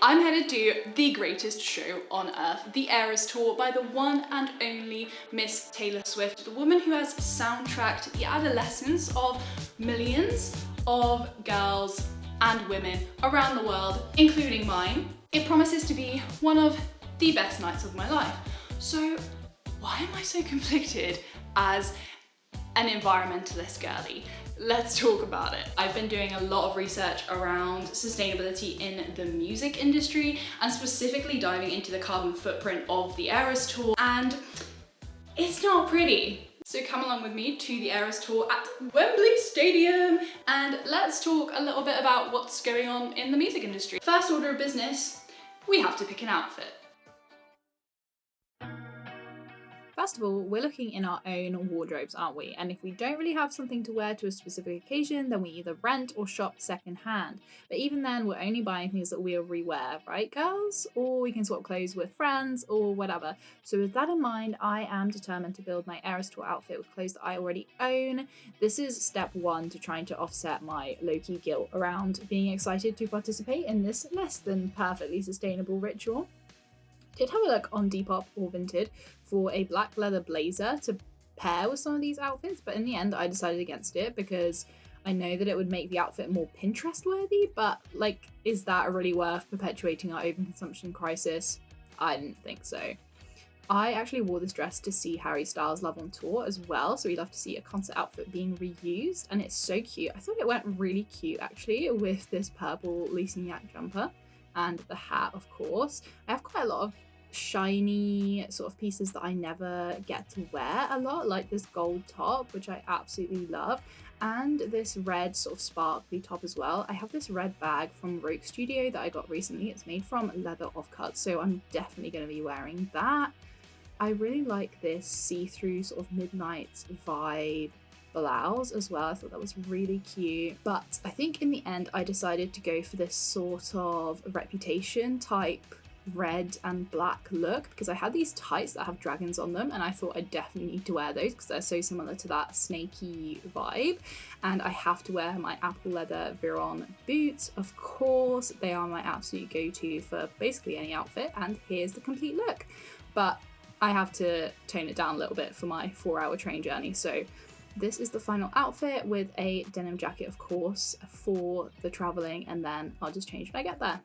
I'm headed to the greatest show on earth, the Eras Tour by the one and only Miss Taylor Swift, the woman who has soundtracked the adolescence of millions of girls and women around the world, including mine. It promises to be one of the best nights of my life. So why am I so conflicted as an environmentalist girly? Let's talk about it. I've been doing a lot of research around sustainability in the music industry and specifically diving into the carbon footprint of the Eras Tour, and it's not pretty. So come along with me to the Eras Tour at Wembley Stadium and let's talk a little bit about what's going on in the music industry. First order of business, we have to pick an outfit. First of all, we're looking in our own wardrobes, aren't we? And if we don't really have something to wear to a specific occasion, then we either rent or shop secondhand. But even then, we're only buying things that we'll rewear, right, girls? Or we can swap clothes with friends or whatever. So with that in mind, I am determined to build my Eras Tour outfit with clothes that I already own. This is step one to trying to offset my low-key guilt around being excited to participate in this less than perfectly sustainable ritual. Did have a look on Depop or Vinted for a black leather blazer to pair with some of these outfits, but in the end I decided against it because I know that it would make the outfit more Pinterest worthy, but like, is that really worth perpetuating our overconsumption crisis? I didn't think so. I actually wore this dress to see Harry Styles live on tour as well, so we love to see a concert outfit being reused, and it's so cute. I thought it went really cute actually with this purple Lucy-Yak jumper and the hat, of course. I have quite a lot of shiny sort of pieces that I never get to wear a lot, like this gold top, which I absolutely love, and this red sort of sparkly top as well. I have this red bag from Rogue Studio that I got recently. It's made from leather offcut, so I'm definitely going to be wearing that. I really like this see-through sort of midnight vibe blouse as well. I thought that was really cute, but I think in the end I decided to go for this sort of Reputation type red and black look because I had these tights that have dragons on them and I thought I definitely need to wear those because they're so similar to that snaky vibe, and I have to wear my apple leather Viron boots, of course. They are my absolute go-to for basically any outfit, and here's the complete look. But I have to tone it down a little bit for my 4-hour train journey, so this is the final outfit with a denim jacket, of course, for the traveling, and then I'll just change when I get there.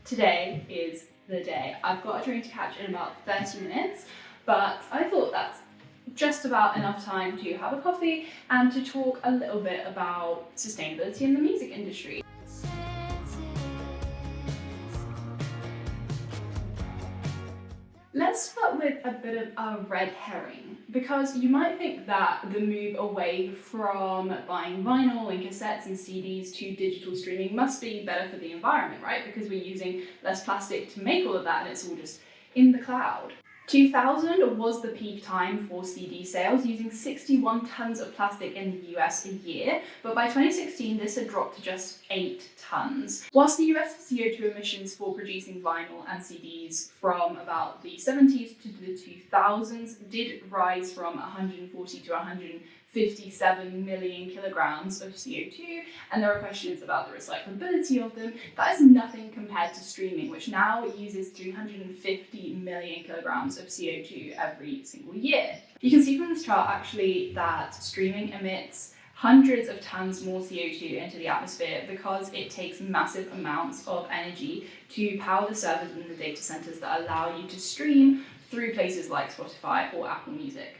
Today is the day. I've got a train to catch in about 30 minutes, but I thought that's just about enough time to have a coffee and to talk a little bit about sustainability in the music industry. Let's start with a bit of a red herring, because you might think that the move away from buying vinyl and cassettes and CDs to digital streaming must be better for the environment, right? Because we're using less plastic to make all of that and it's all just in the cloud. 2000 was the peak time for CD sales, using 61 tons of plastic in the US a year, but by 2016 this had dropped to just 8 tons. Whilst the US CO2 emissions for producing vinyl and CDs from about the 70s to the 2000s did rise from 140 to 157 million kilograms of CO2, and there are questions about the recyclability of them. That is nothing compared to streaming, which now uses 350 million kilograms of CO2 every single year. You can see from this chart actually that streaming emits hundreds of tons more CO2 into the atmosphere because it takes massive amounts of energy to power the servers in the data centers that allow you to stream through places like Spotify or Apple Music.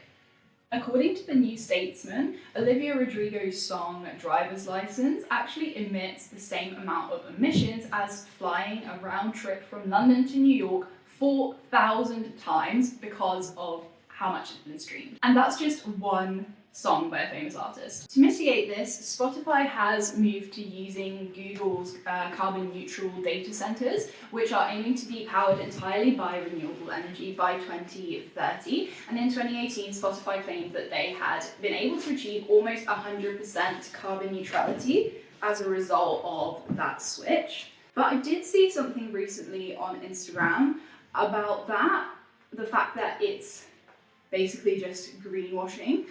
According to the New Statesman, Olivia Rodrigo's song Driver's License actually emits the same amount of emissions as flying a round trip from London to New York 4,000 times because of how much has been streamed. And that's just one song by a famous artist. To mitigate this, Spotify has moved to using Google's carbon neutral data centers, which are aiming to be powered entirely by renewable energy by 2030. And in 2018, Spotify claimed that they had been able to achieve almost 100% carbon neutrality as a result of that switch. But I did see something recently on Instagram about that, the fact that it's basically just greenwashing.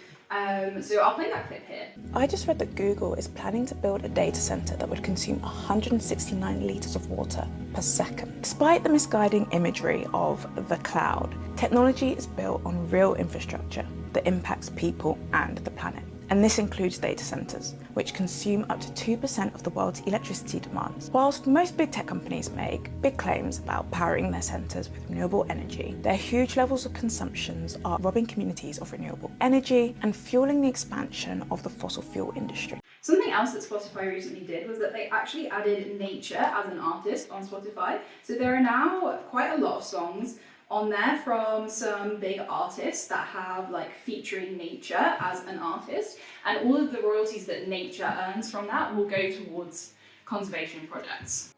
So I'll play that clip here. I just read that Google is planning to build a data center that would consume 169 litres of water per second. Despite the misguiding imagery of the cloud, technology is built on real infrastructure that impacts people and the planet. And this includes data centers, which consume up to 2% of the world's electricity demands. Whilst most big tech companies make big claims about powering their centers with renewable energy, their huge levels of consumptions are robbing communities of renewable energy and fueling the expansion of the fossil fuel industry. Something else that Spotify recently did was that they actually added nature as an artist on Spotify. So there are now quite a lot of songs on there from some big artists that have featuring nature as an artist, and all of the royalties that nature earns from that will go towards conservation projects.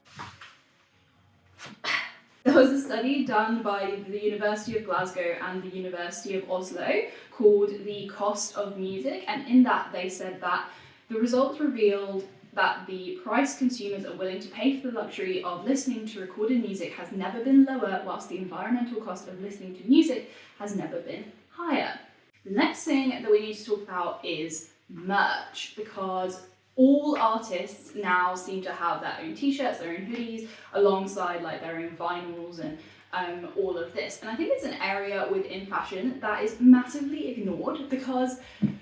There was a study done by the University of Glasgow and the University of Oslo called The Cost of Music, and in that they said that the results revealed that the price consumers are willing to pay for the luxury of listening to recorded music has never been lower, whilst the environmental cost of listening to music has never been higher. The next thing that we need to talk about is merch, because all artists now seem to have their own t-shirts, their own hoodies, alongside their own vinyls and all of this. And I think it's an area within fashion that is massively ignored, because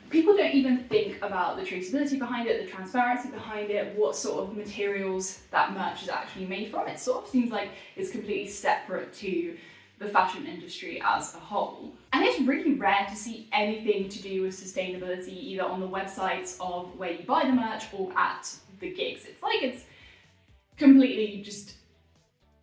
people don't even think about the traceability behind it, the transparency behind it, what sort of materials that merch is actually made from. It sort of seems like it's completely separate to the fashion industry as a whole. And it's really rare to see anything to do with sustainability either on the websites of where you buy the merch or at the gigs. It's completely just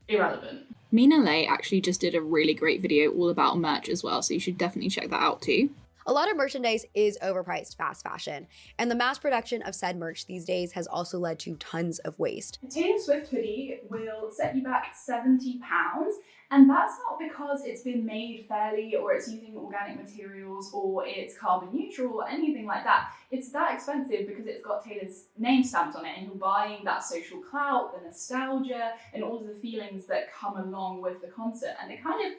irrelevant. Mina Lay actually just did a really great video all about merch as well, so you should definitely check that out too. A lot of merchandise is overpriced fast fashion, and the mass production of said merch these days has also led to tons of waste. A Taylor Swift hoodie will set you back £70, and that's not because it's been made fairly or it's using organic materials or it's carbon neutral or anything like that. It's that expensive because it's got Taylor's name stamped on it, and you're buying that social clout, the nostalgia, and all of the feelings that come along with the concert. And it kind of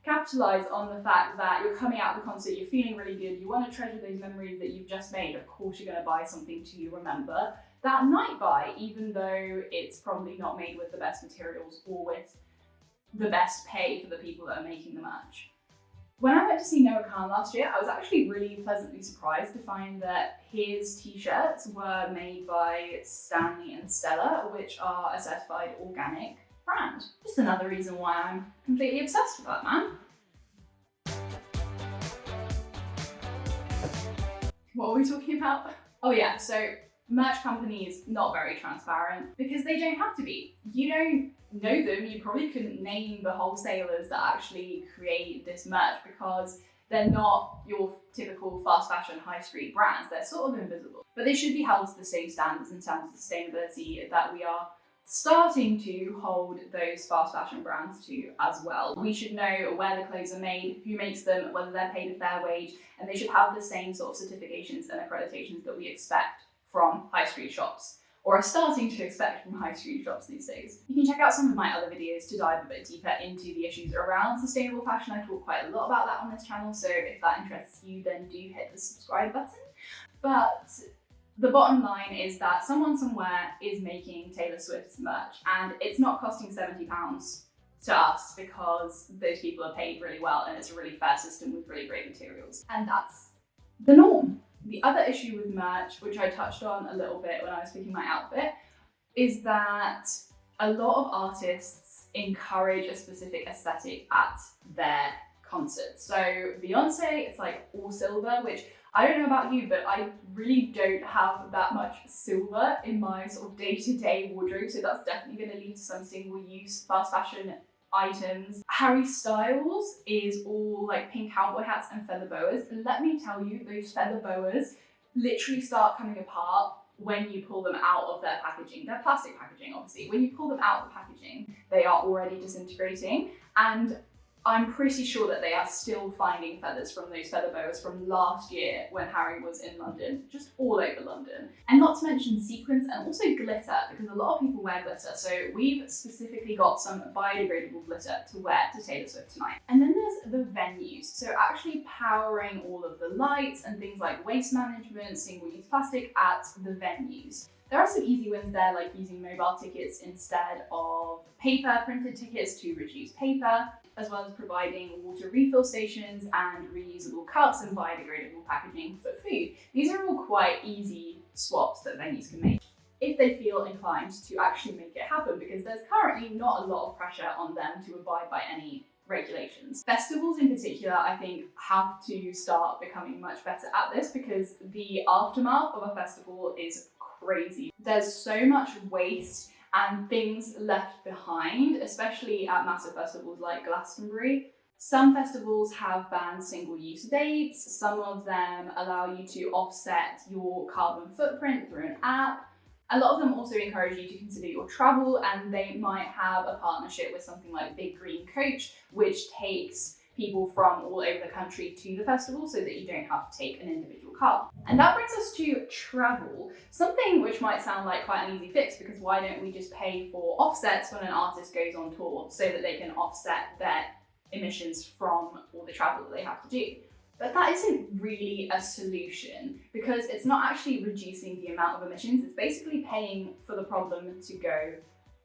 capitalize on the fact that you're coming out of the concert, you're feeling really good, you want to treasure those memories that you've just made. Of course you're going to buy something to remember that night by, even though it's probably not made with the best materials or with the best pay for the people that are making the merch. When I went to see Noah Khan last year, I was actually really pleasantly surprised to find that his t-shirts were made by Stanley and Stella, which are a certified organic brand. Just another reason why I'm completely obsessed with that, man. What are we talking about? Oh yeah, so merch companies not very transparent because they don't have to be. You don't know them, you probably couldn't name the wholesalers that actually create this merch because they're not your typical fast fashion high street brands. They're sort of invisible. But they should be held to the same standards in terms of sustainability that we are starting to hold those fast fashion brands to as well. We should know where the clothes are made, who makes them, whether they're paid a fair wage, and they should have the same sort of certifications and accreditations that we expect from high street shops, or are starting to expect from high street shops these days. You can check out some of my other videos to dive a bit deeper into the issues around sustainable fashion. I talk quite a lot about that on this channel, so if that interests you, then do hit the subscribe button. But the bottom line is that someone somewhere is making Taylor Swift's merch, and it's not costing £70 to us because those people are paid really well and it's a really fair system with really great materials. And that's the norm. The other issue with merch, which I touched on a little bit when I was picking my outfit, is that a lot of artists encourage a specific aesthetic at their concerts. So Beyonce, it's like all silver, which I don't know about you, but I really don't have that much silver in my sort of day-to-day wardrobe. So that's definitely going to lead to some single-use fast fashion items. Harry Styles is all like pink cowboy hats and feather boas. And let me tell you, those feather boas literally start coming apart when you pull them out of their packaging. They're plastic packaging, obviously. When you pull them out of the packaging, they are already disintegrating. And I'm pretty sure that they are still finding feathers from those feather boas from last year when Harry was in London, just all over London. And not to mention sequins and also glitter, because a lot of people wear glitter. So we've specifically got some biodegradable glitter to wear to Taylor Swift tonight. And then there's the venues. So actually powering all of the lights and things like waste management, single-use plastic at the venues. There are some easy wins there, like using mobile tickets instead of paper printed tickets to reduce paper, as well as providing water refill stations and reusable cups and biodegradable packaging for food. These are all quite easy swaps that venues can make if they feel inclined to actually make it happen, because there's currently not a lot of pressure on them to abide by any regulations. Festivals in particular, I think, have to start becoming much better at this, because the aftermath of a festival is crazy. There's so much waste and things left behind, especially at massive festivals like Glastonbury. Some festivals have banned single-use dates. Some of them allow you to offset your carbon footprint through an app. A lot of them also encourage you to consider your travel, and they might have a partnership with something like Big Green Coach, which takes people from all over the country to the festival so that you don't have to take an individual car. And that brings us to travel, something which might sound like quite an easy fix, because why don't we just pay for offsets when an artist goes on tour so that they can offset their emissions from all the travel that they have to do? But that isn't really a solution, because it's not actually reducing the amount of emissions, it's basically paying for the problem to go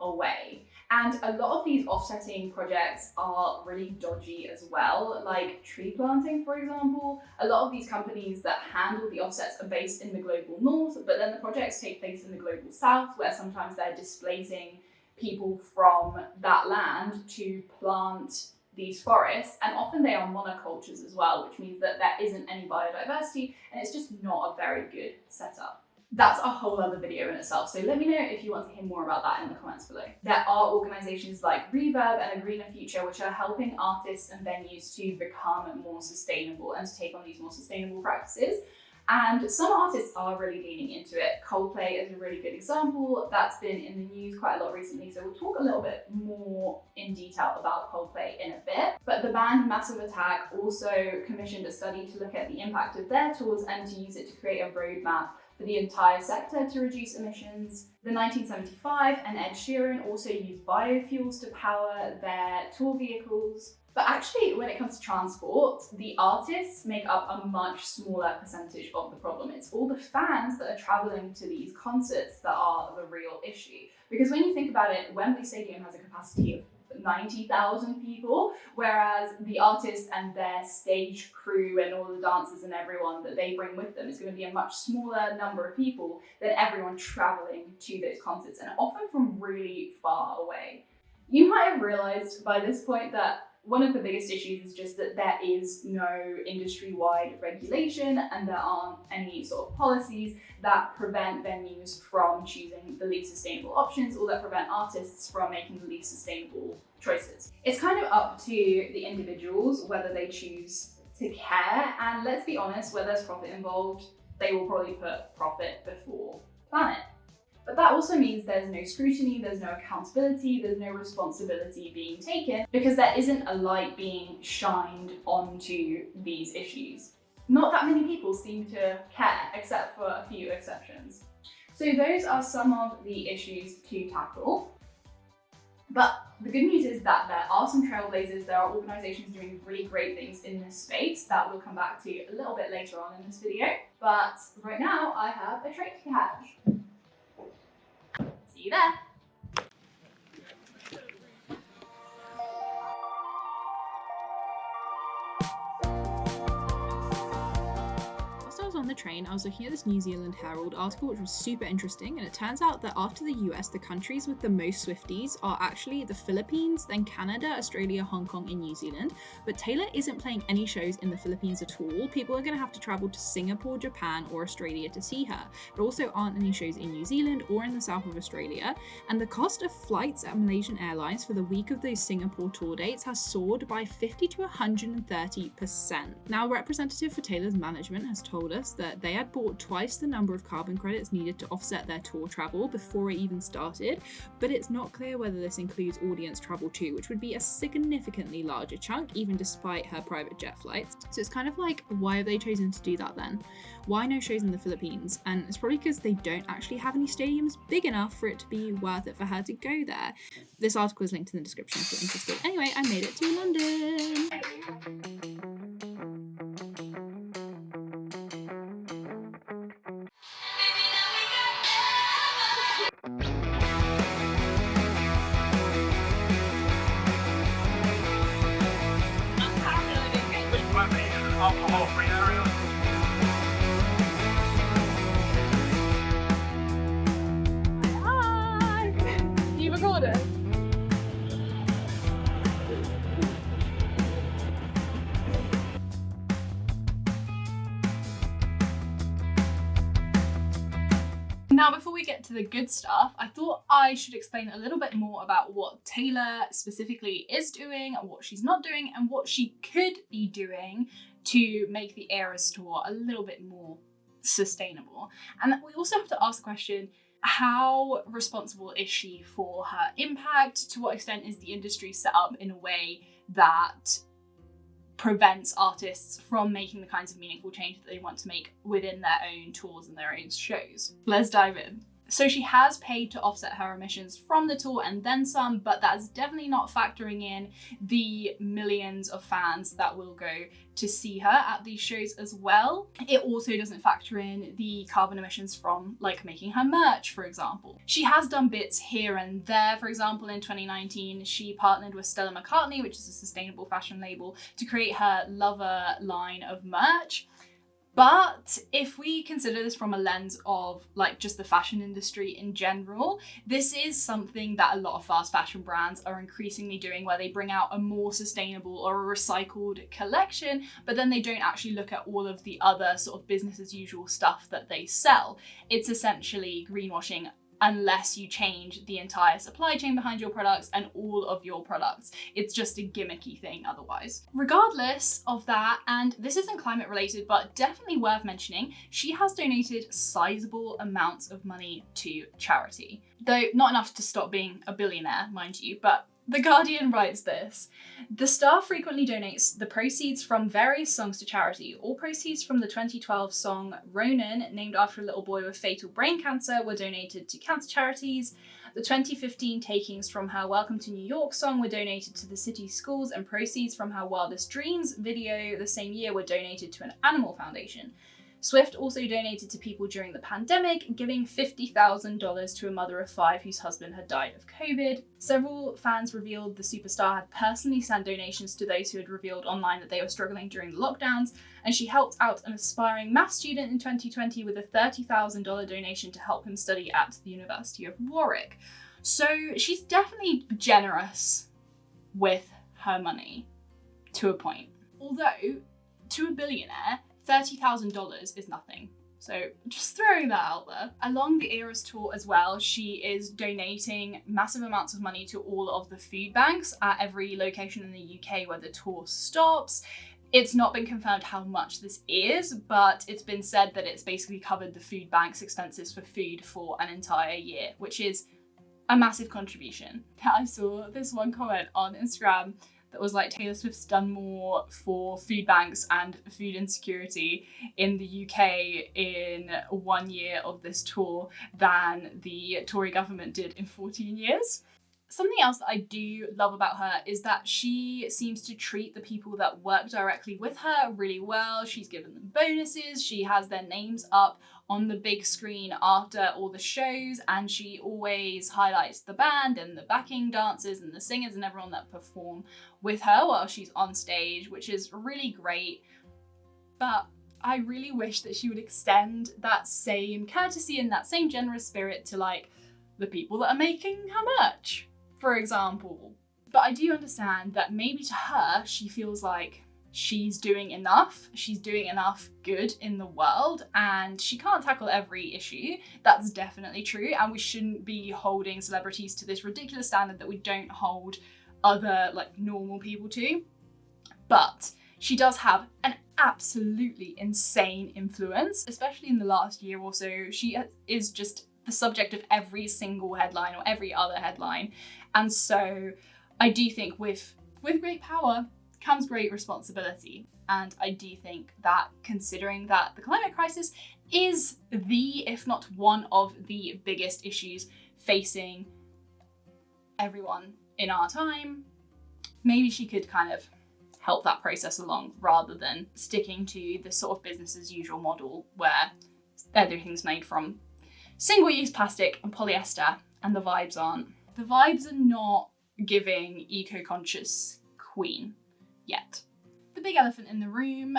away. And a lot of these offsetting projects are really dodgy as well, like tree planting, for example. A lot of these companies that handle the offsets are based in the global north, but then the projects take place in the global south, where sometimes they're displacing people from that land to plant these forests, and often they are monocultures as well, which means that there isn't any biodiversity, and it's just not a very good setup. That's a whole other video in itself, so let me know if you want to hear more about that in the comments below. There are organisations like Reverb and A Greener Future which are helping artists and venues to become more sustainable and to take on these more sustainable practices. And some artists are really leaning into it. Coldplay is a really good example. That's been in the news quite a lot recently, so we'll talk a little bit more in detail about Coldplay in a bit. But the band Massive Attack also commissioned a study to look at the impact of their tours and to use it to create a roadmap for the entire sector to reduce emissions. The 1975 and Ed Sheeran also used biofuels to power their tour vehicles. But actually, when it comes to transport, the artists make up a much smaller percentage of the problem. It's all the fans that are traveling to these concerts that are the real issue. Because when you think about it, Wembley Stadium has a capacity of 90,000 people, whereas the artists and their stage crew and all the dancers and everyone that they bring with them is going to be a much smaller number of people than everyone traveling to those concerts, and often from really far away. You might have realized by this point that one of the biggest issues is just that there is no industry-wide regulation, and there aren't any sort of policies that prevent venues from choosing the least sustainable options, or that prevent artists from making the least sustainable choices. It's kind of up to the individuals whether they choose to care, and let's be honest, where there's profit involved, they will probably put profit before planet. But that also means there's no scrutiny, there's no accountability, there's no responsibility being taken, because there isn't a light being shined onto these issues. Not that many people seem to care, except for a few exceptions. So those are some of the issues to tackle. But the good news is that there are some trailblazers, there are organisations doing really great things in this space that we'll come back to a little bit later on in this video. But right now, I have a trick to catch. See you there. Whilst I was on the train, I was looking at this New Zealand Herald article, which was super interesting, and it turns out that after the US, the countries with the most Swifties are actually the Philippines, then Canada, Australia, Hong Kong, and New Zealand. But Taylor isn't playing any shows in the Philippines at all. People are going to have to travel to Singapore, Japan, or Australia to see her. There also aren't any shows in New Zealand or in the south of Australia, and the cost of flights at Malaysian Airlines for the week of those Singapore tour dates has soared by 50 to 130%. Now, a representative for Taylor's management has told us that they had bought twice the number of carbon credits needed to offset their tour travel before it even started, but it's not clear whether this includes audience travel too, which would be a significantly larger chunk, even despite her private jet flights. So it's kind of like, why have they chosen to do that then? Why no shows in the Philippines? And it's probably because they don't actually have any stadiums big enough for it to be worth it for her to go there. This article is linked in the description if you're interested. Anyway, I made it to London. Alcohol-free area. Hi! You recorded? Now, before we get to the good stuff, I thought I should explain a little bit more about what Taylor specifically is doing, what she's not doing, and what she could be doing to make the Eras tour a little bit more sustainable. And we also have to ask the question, how responsible is she for her impact? To what extent is the industry set up in a way that prevents artists from making the kinds of meaningful change that they want to make within their own tours and their own shows? Let's dive in. So she has paid to offset her emissions from the tour and then some, but that's definitely not factoring in the millions of fans that will go to see her at these shows as well. It also doesn't factor in the carbon emissions from like making her merch, for example. She has done bits here and there. For example, in 2019, she partnered with Stella McCartney, which is a sustainable fashion label, to create her Lover line of merch. But if we consider this from a lens of like just the fashion industry in general, this is something that a lot of fast fashion brands are increasingly doing, where they bring out a more sustainable or a recycled collection, but then they don't actually look at all of the other sort of business as usual stuff that they sell. It's essentially greenwashing unless you change the entire supply chain behind your products and all of your products. It's just a gimmicky thing otherwise. Regardless of that, and this isn't climate related, but definitely worth mentioning, she has donated sizable amounts of money to charity. Though not enough to stop being a billionaire, mind you, but The Guardian writes this: the star frequently donates the proceeds from various songs to charity. All proceeds from the 2012 song Ronan, named after a little boy with fatal brain cancer, were donated to cancer charities. The 2015 takings from her Welcome to New York song were donated to the city's schools, and proceeds from her Wildest Dreams video the same year were donated to an animal foundation. Swift also donated to people during the pandemic, giving $50,000 to a mother of 5 whose husband had died of COVID. Several fans revealed the superstar had personally sent donations to those who had revealed online that they were struggling during the lockdowns, and she helped out an aspiring maths student in 2020 with a $30,000 donation to help him study at the University of Warwick. So she's definitely generous with her money, to a point. Although, to a billionaire, $30,000 is nothing. So just throwing that out there. Along the Eras tour as well, she is donating massive amounts of money to all of the food banks at every location in the UK where the tour stops. It's not been confirmed how much this is, but it's been said that it's basically covered the food bank's expenses for food for an entire year, which is a massive contribution. I saw this one comment on Instagram that was like, Taylor Swift's done more for food banks and food insecurity in the UK in 1 year of this tour than the Tory government did in 14 years. Something else that I do love about her is that she seems to treat the people that work directly with her really well. She's given them bonuses, she has their names up on the big screen after all the shows, and she always highlights the band and the backing dancers and the singers and everyone that perform with her while she's on stage, which is really great. But I really wish that she would extend that same courtesy and that same generous spirit to like the people that are making her merch, for example. But I do understand that maybe to her, she feels like she's doing enough good in the world, and she can't tackle every issue. That's definitely true, and we shouldn't be holding celebrities to this ridiculous standard that we don't hold other like normal people to. But she does have an absolutely insane influence, especially in the last year or so. She is just the subject of every single headline or every other headline. And so I do think with great power comes great responsibility. And I do think that, considering that the climate crisis is if not one of the biggest issues facing everyone in our time, maybe she could kind of help that process along rather than sticking to the sort of business as usual model where everything's made from single-use plastic and polyester, and the vibes are not giving eco-conscious queen yet. The big elephant in the room,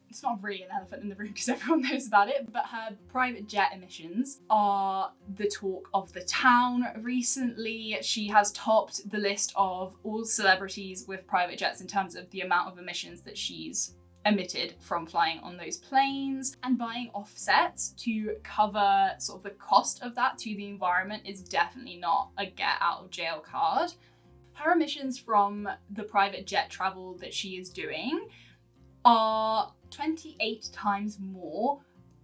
it's not really an elephant in the room because everyone knows about it, but her private jet emissions are the talk of the town recently. She has topped the list of all celebrities with private jets in terms of the amount of emissions that she's emitted from flying on those planes, and buying offsets to cover sort of the cost of that to the environment is definitely not a get out of jail card. Her emissions from the private jet travel that she is doing are 28 times more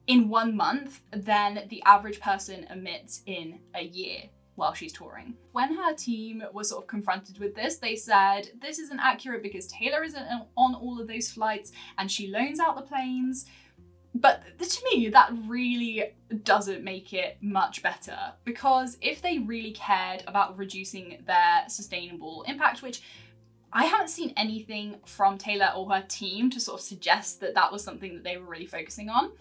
in 1 month than the average person emits in a year while she's touring. When her team was sort of confronted with this, they said, this isn't accurate because Taylor isn't on all of those flights and she loans out the planes. But to me, that really doesn't make it much better, because if they really cared about reducing their sustainable impact, which I haven't seen anything from Taylor or her team to sort of suggest that that was something that they were really focusing on.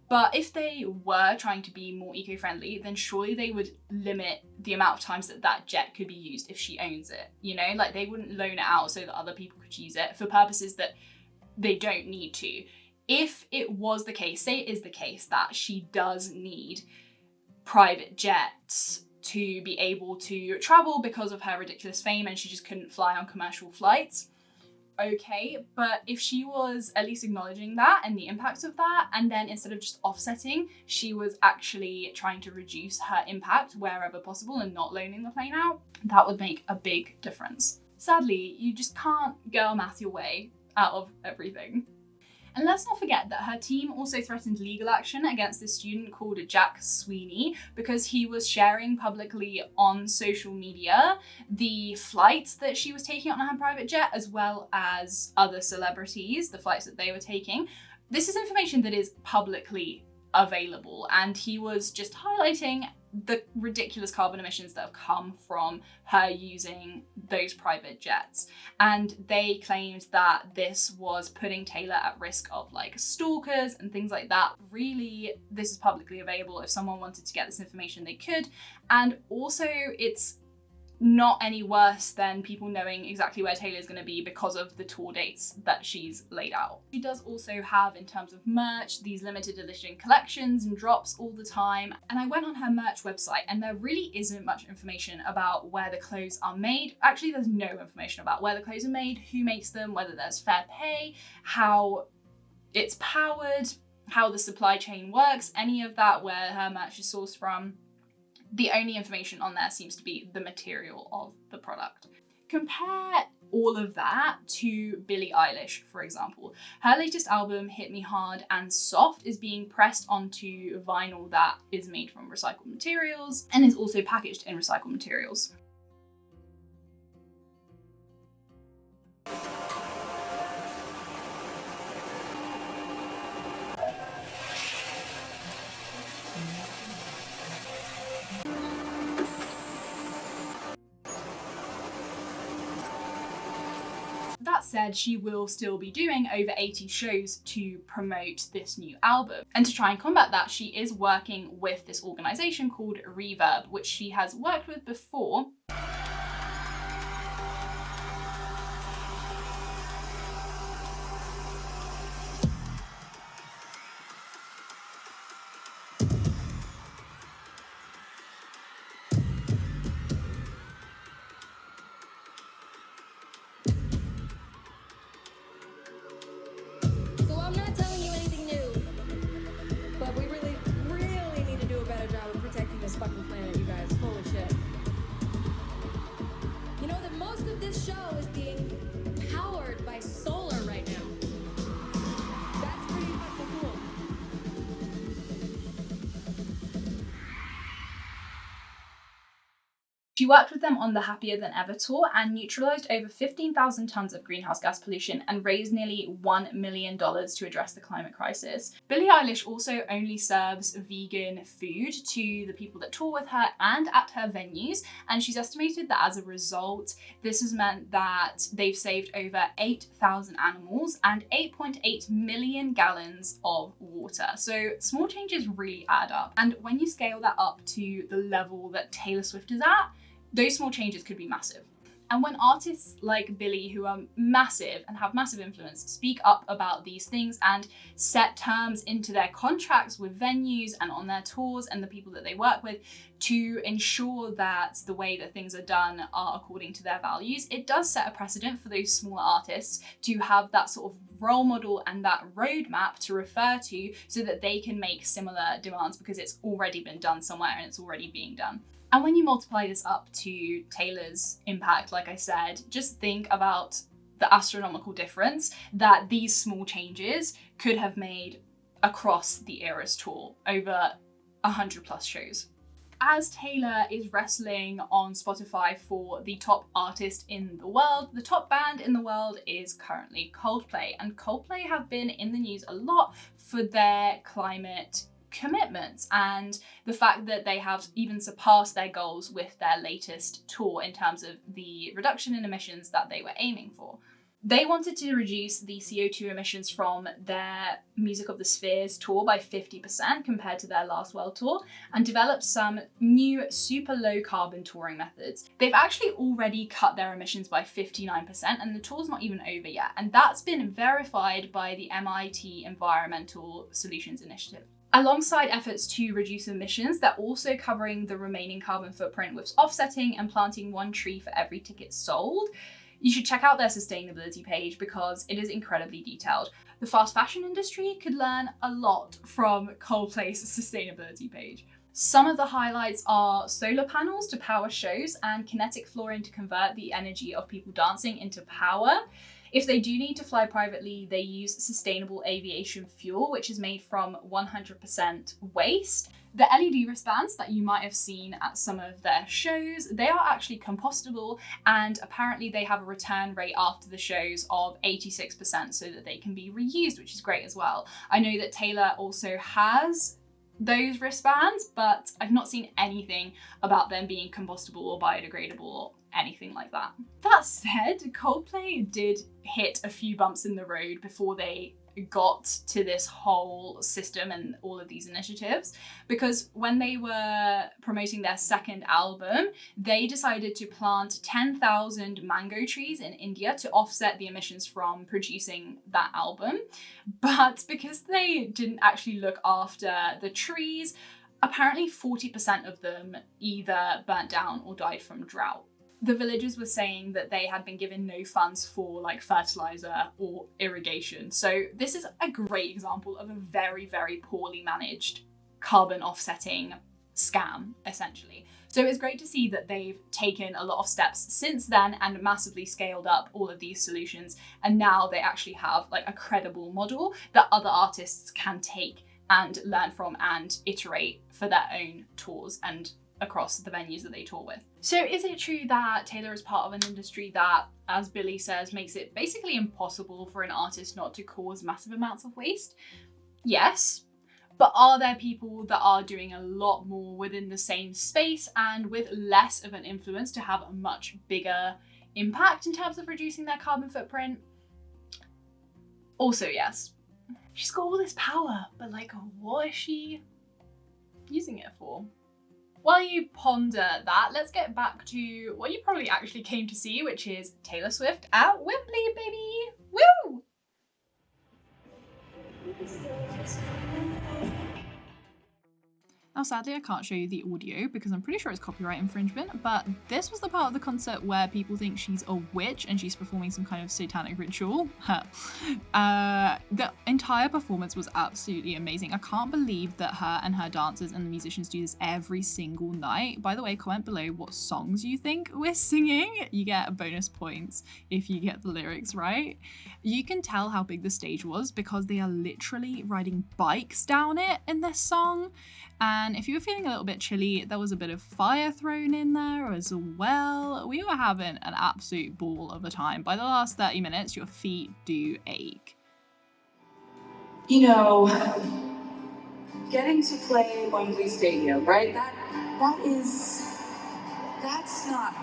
But if they were trying to be more eco-friendly, then surely they would limit the amount of times that that jet could be used if she owns it. You know, like they wouldn't loan it out so that other people could use it for purposes that they don't need to. If it was the case, say it is the case that she does need private jets to be able to travel because of her ridiculous fame and she just couldn't fly on commercial flights, okay, but if she was at least acknowledging that and the impact of that, and then instead of just offsetting, she was actually trying to reduce her impact wherever possible and not loaning the plane out, that would make a big difference. Sadly, you just can't girl math your way out of everything. And let's not forget that her team also threatened legal action against this student called Jack Sweeney because he was sharing publicly on social media the flights that she was taking on her private jet, as well as other celebrities, the flights that they were taking. This is information that is publicly available, and he was just highlighting the ridiculous carbon emissions that have come from her using those private jets. And they claimed that this was putting Taylor at risk of like stalkers and things like that. Really, this is publicly available. If someone wanted to get this information, they could. And also, it's not any worse than people knowing exactly where Taylor's going to be because of the tour dates that she's laid out. She does also have, in terms of merch, these limited edition collections and drops all the time. And I went on her merch website and there really isn't much information about where the clothes are made. Actually, there's no information about where the clothes are made, who makes them, whether there's fair pay, how it's powered, how the supply chain works, any of that, where her merch is sourced from. The only information on there seems to be the material of the product. Compare all of that to Billie Eilish, for example. Her latest album, Hit Me Hard and Soft, is being pressed onto vinyl that is made from recycled materials and is also packaged in recycled materials. That said, she will still be doing over 80 shows to promote this new album. And to try and combat that, she is working with this organisation called Reverb, which she has worked with before. She worked with them on the Happier Than Ever tour and neutralised over 15,000 tonnes of greenhouse gas pollution and raised nearly $1 million to address the climate crisis. Billie Eilish also only serves vegan food to the people that tour with her and at her venues, and she's estimated that as a result, this has meant that they've saved over 8,000 animals and 8.8 million gallons of water. So small changes really add up. And when you scale that up to the level that Taylor Swift is at, those small changes could be massive. And when artists like Billie, who are massive and have massive influence, speak up about these things and set terms into their contracts with venues and on their tours and the people that they work with to ensure that the way that things are done are according to their values, it does set a precedent for those smaller artists to have that sort of role model and that roadmap to refer to so that they can make similar demands because it's already been done somewhere and it's already being done. And when you multiply this up to Taylor's impact, like I said, just think about the astronomical difference that these small changes could have made across the Eras tour over 100+ shows. As Taylor is wrestling on Spotify for the top artist in the world, the top band in the world is currently Coldplay. And Coldplay have been in the news a lot for their climate commitments and the fact that they have even surpassed their goals with their latest tour in terms of the reduction in emissions that they were aiming for. They wanted to reduce the CO2 emissions from their Music of the Spheres tour by 50% compared to their last world tour and develop some new super low carbon touring methods. They've actually already cut their emissions by 59% and the tour's not even over yet, and that's been verified by the MIT Environmental Solutions Initiative. Alongside efforts to reduce emissions, they're also covering the remaining carbon footprint with offsetting and planting 1 tree for every ticket sold. You should check out their sustainability page because it is incredibly detailed. The fast fashion industry could learn a lot from Coldplay's sustainability page. Some of the highlights are solar panels to power shows and kinetic flooring to convert the energy of people dancing into power. If they do need to fly privately, they use sustainable aviation fuel, which is made from 100% waste. The LED wristbands that you might have seen at some of their shows, they are actually compostable, and apparently they have a return rate after the shows of 86% so that they can be reused, which is great as well. I know that Taylor also has those wristbands, but I've not seen anything about them being compostable or biodegradable or anything like that. That said, Coldplay did hit a few bumps in the road before they got to this whole system and all of these initiatives, because when they were promoting their second album, they decided to plant 10,000 mango trees in India to offset the emissions from producing that album. But because they didn't actually look after the trees, apparently 40% of them either burnt down or died from drought. The villagers were saying that they had been given no funds for like fertilizer or irrigation. So this is a great example of a very, very poorly managed carbon offsetting scam, essentially. So it's great to see that they've taken a lot of steps since then and massively scaled up all of these solutions. And now they actually have like a credible model that other artists can take and learn from and iterate for their own tours and across the venues that they tour with. So is it true that Taylor is part of an industry that, as Billie says, makes it basically impossible for an artist not to cause massive amounts of waste? Yes. But are there people that are doing a lot more within the same space and with less of an influence to have a much bigger impact in terms of reducing their carbon footprint? Also, yes. She's got all this power, but like, what is she using it for? While you ponder that, let's get back to what you probably actually came to see, which is Taylor Swift at Wembley, baby! Woo! Now, sadly, I can't show you the audio because I'm pretty sure it's copyright infringement, but this was the part of the concert where people think she's a witch and she's performing some kind of satanic ritual. The entire performance was absolutely amazing. I can't believe that her and her dancers and the musicians do this every single night. By the way, comment below what songs you think we're singing. You get bonus points if you get the lyrics right. You can tell how big the stage was because they are literally riding bikes down it in this song. And if you were feeling a little bit chilly, there was a bit of fire thrown in there as well. We were having an absolute ball of a time. By the last 30 minutes, your feet do ache. You know, getting to play Wembley Stadium, right? That's not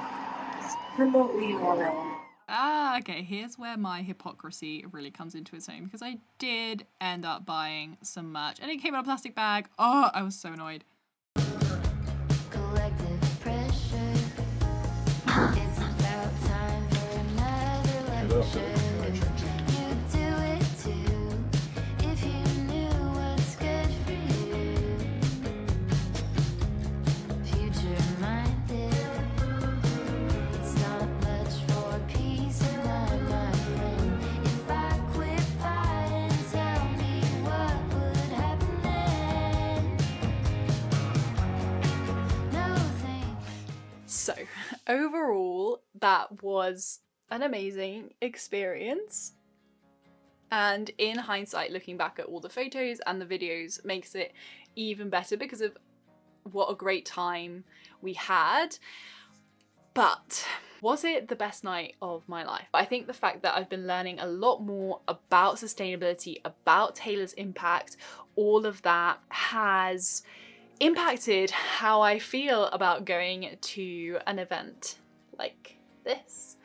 remotely normal. Okay, here's where my hypocrisy really comes into its own, because I did end up buying some merch and it came in a plastic bag. Oh, I was so annoyed. Collective pressure. It's about time for another lecture. You do it too, if you knew what's good for you. Future minded. It's not much for peace of mind, my friend. If I quit fighting, tell me what would happen then. No thanks. So, overall, that was an amazing experience. And in hindsight, looking back at all the photos and the videos makes it even better because of what a great time we had. But was it the best night of my life? I think the fact that I've been learning a lot more about sustainability, about Taylor's impact, all of that has impacted how I feel about going to an event like this.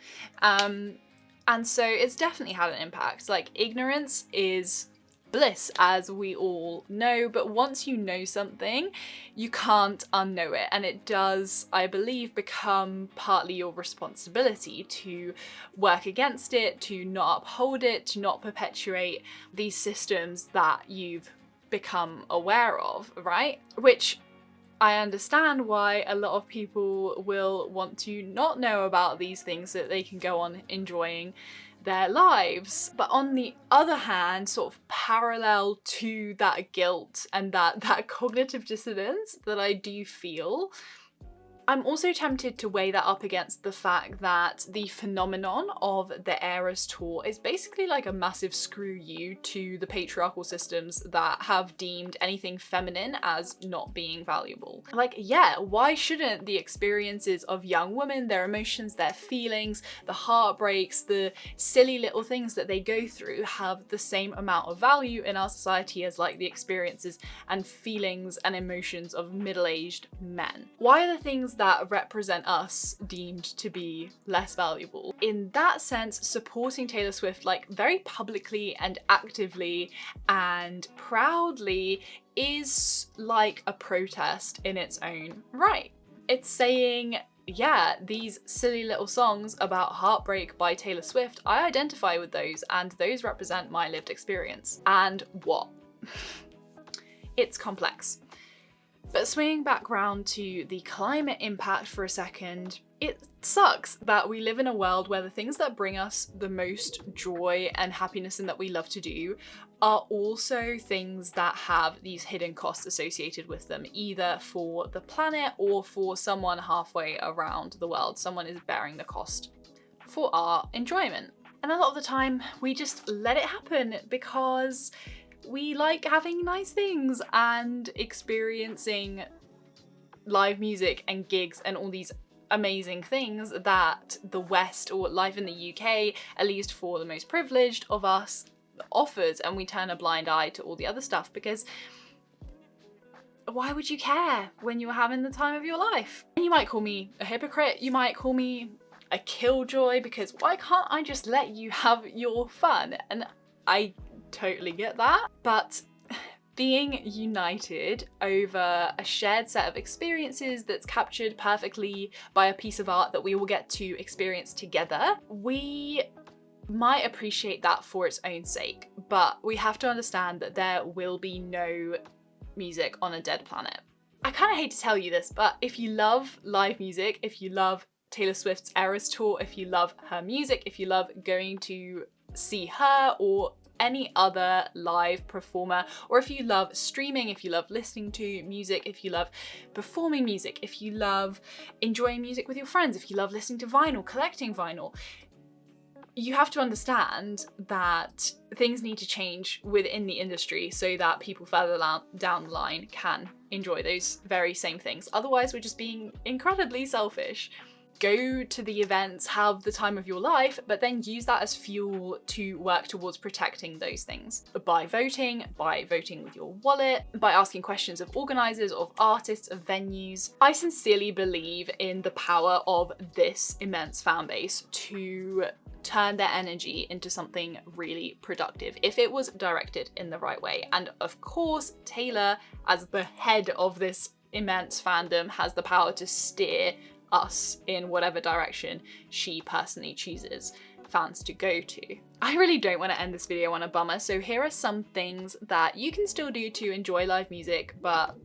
And so it's definitely had an impact. Like, ignorance is bliss, as we all know, but once you know something, you can't unknow it. And it does, I believe, become partly your responsibility to work against it, to not uphold it, to not perpetuate these systems that you've become aware of, right? Which I understand why a lot of people will want to not know about these things so that they can go on enjoying their lives. But on the other hand, sort of parallel to that guilt and that cognitive dissonance that I do feel, I'm also tempted to weigh that up against the fact that the phenomenon of the Eras Tour is basically like a massive screw you to the patriarchal systems that have deemed anything feminine as not being valuable. Like, yeah, why shouldn't the experiences of young women, their emotions, their feelings, the heartbreaks, the silly little things that they go through have the same amount of value in our society as like the experiences and feelings and emotions of middle-aged men? Why are the things that represent us deemed to be less valuable? In that sense, supporting Taylor Swift like very publicly and actively and proudly is like a protest in its own right. It's saying, yeah, these silly little songs about heartbreak by Taylor Swift, I identify with those and those represent my lived experience. And what? It's complex. But swinging back round to the climate impact for a second, it sucks that we live in a world where the things that bring us the most joy and happiness and that we love to do are also things that have these hidden costs associated with them, either for the planet or for someone halfway around the world. Someone is bearing the cost for our enjoyment. And a lot of the time we just let it happen because we like having nice things and experiencing live music and gigs and all these amazing things that the West, or life in the UK, at least for the most privileged of us, offers, and we turn a blind eye to all the other stuff because why would you care when you're having the time of your life? And you might call me a hypocrite, you might call me a killjoy, because why can't I just let you have your fun? And I totally get that, but being united over a shared set of experiences that's captured perfectly by a piece of art that we all get to experience together, we might appreciate that for its own sake, but we have to understand that there will be no music on a dead planet. I kind of hate to tell you this, but if you love live music, if you love Taylor Swift's Eras Tour, if you love her music, if you love going to see her or any other live performer, or if you love streaming, if you love listening to music, if you love performing music, if you love enjoying music with your friends, if you love listening to vinyl, collecting vinyl, you have to understand that things need to change within the industry so that people further down the line can enjoy those very same things. Otherwise, we're just being incredibly selfish. Go to the events, have the time of your life, but then use that as fuel to work towards protecting those things. By voting with your wallet, by asking questions of organisers, of artists, of venues. I sincerely believe in the power of this immense fan base to turn their energy into something really productive if it was directed in the right way. And of course, Taylor, as the head of this immense fandom, has the power to steer us in whatever direction she personally chooses fans to go to. I really don't want to end this video on a bummer, so here are some things that you can still do to enjoy live music but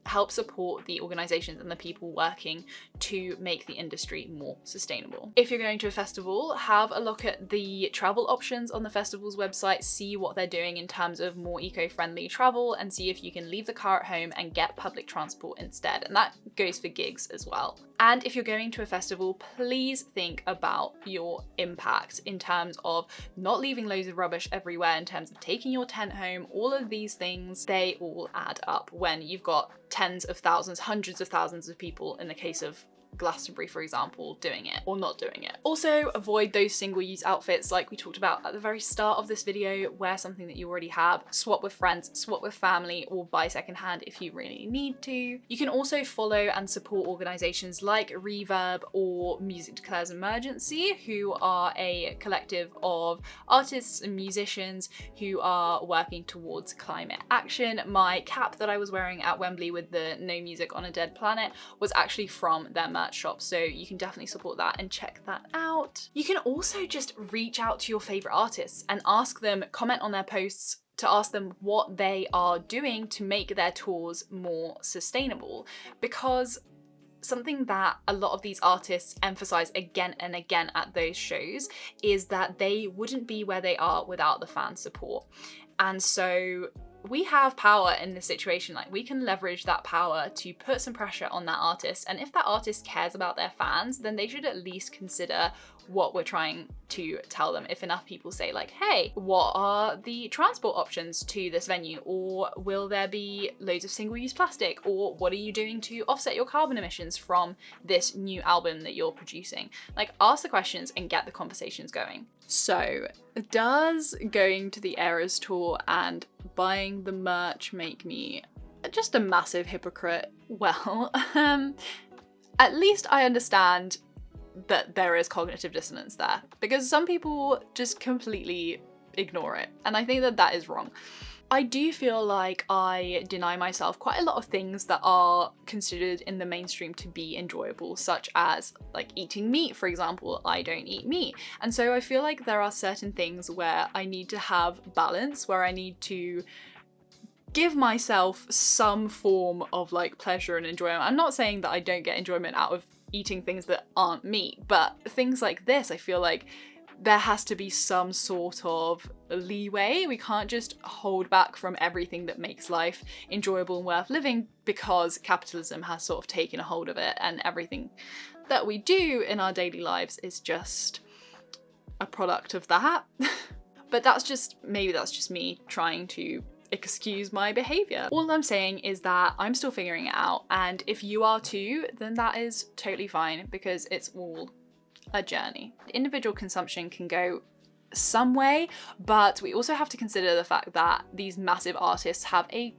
help support the organisations and the people working to make the industry more sustainable. If you're going to a festival, have a look at the travel options on the festival's website, see what they're doing in terms of more eco-friendly travel, and see if you can leave the car at home and get public transport instead. And that goes for gigs as well. And if you're going to a festival, please think about your impact in terms of not leaving loads of rubbish everywhere, in terms of taking your tent home. All of these things, they all add up when you've got tens of thousands, hundreds of thousands of people, in the case of Glastonbury, for example, doing it or not doing it. Also, avoid those single-use outfits like we talked about at the very start of this video. Wear something that you already have, swap with friends, swap with family, or buy secondhand if you really need to. You can also follow and support organisations like Reverb or Music Declares Emergency, who are a collective of artists and musicians who are working towards climate action. My cap that I was wearing at Wembley with the No Music on a Dead Planet was actually from their merch shop, so you can definitely support that and check that out. You can also just reach out to your favourite artists and ask them, comment on their posts to ask them what they are doing to make their tours more sustainable, because something that a lot of these artists emphasize again and again at those shows is that they wouldn't be where they are without the fan support. And so we have power in this situation. Like, we can leverage that power to put some pressure on that artist, and if that artist cares about their fans, then they should at least consider what we're trying to tell them. If enough people say like, hey, what are the transport options to this venue, or will there be loads of single-use plastic, or what are you doing to offset your carbon emissions from this new album that you're producing? Like, ask the questions and get the conversations going. So, does going to the Eras tour and buying the merch make me just a massive hypocrite? Well, at least I understand that there is cognitive dissonance there, because some people just completely ignore it, and I think that that is wrong. I do feel like I deny myself quite a lot of things that are considered in the mainstream to be enjoyable, such as like eating meat, for example. I don't eat meat. And so I feel like there are certain things where I need to have balance, where I need to give myself some form of like pleasure and enjoyment. I'm not saying that I don't get enjoyment out of eating things that aren't meat, but things like this, I feel like there has to be some sort of leeway. We can't just hold back from everything that makes life enjoyable and worth living, because capitalism has sort of taken a hold of it, and everything that we do in our daily lives is just a product of that. But maybe that's just me trying to excuse my behavior. All I'm saying is that I'm still figuring it out, and if you are too, then that is totally fine, because it's all a journey. Individual consumption can go some way, but we also have to consider the fact that these massive artists have a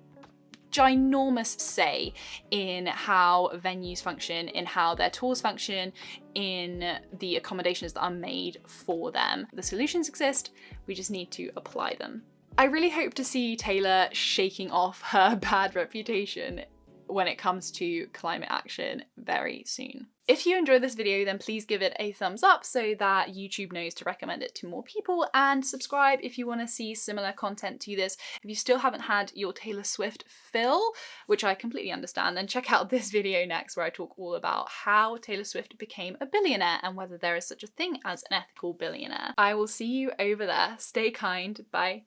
ginormous say in how venues function, in how their tours function, in the accommodations that are made for them. The solutions exist, we just need to apply them. I really hope to see Taylor shaking off her bad reputation when it comes to climate action very soon. If you enjoyed this video, then please give it a thumbs up so that YouTube knows to recommend it to more people, and subscribe if you want to see similar content to this. If you still haven't had your Taylor Swift fill, which I completely understand, then check out this video next, where I talk all about how Taylor Swift became a billionaire and whether there is such a thing as an ethical billionaire. I will see you over there. Stay kind. Bye.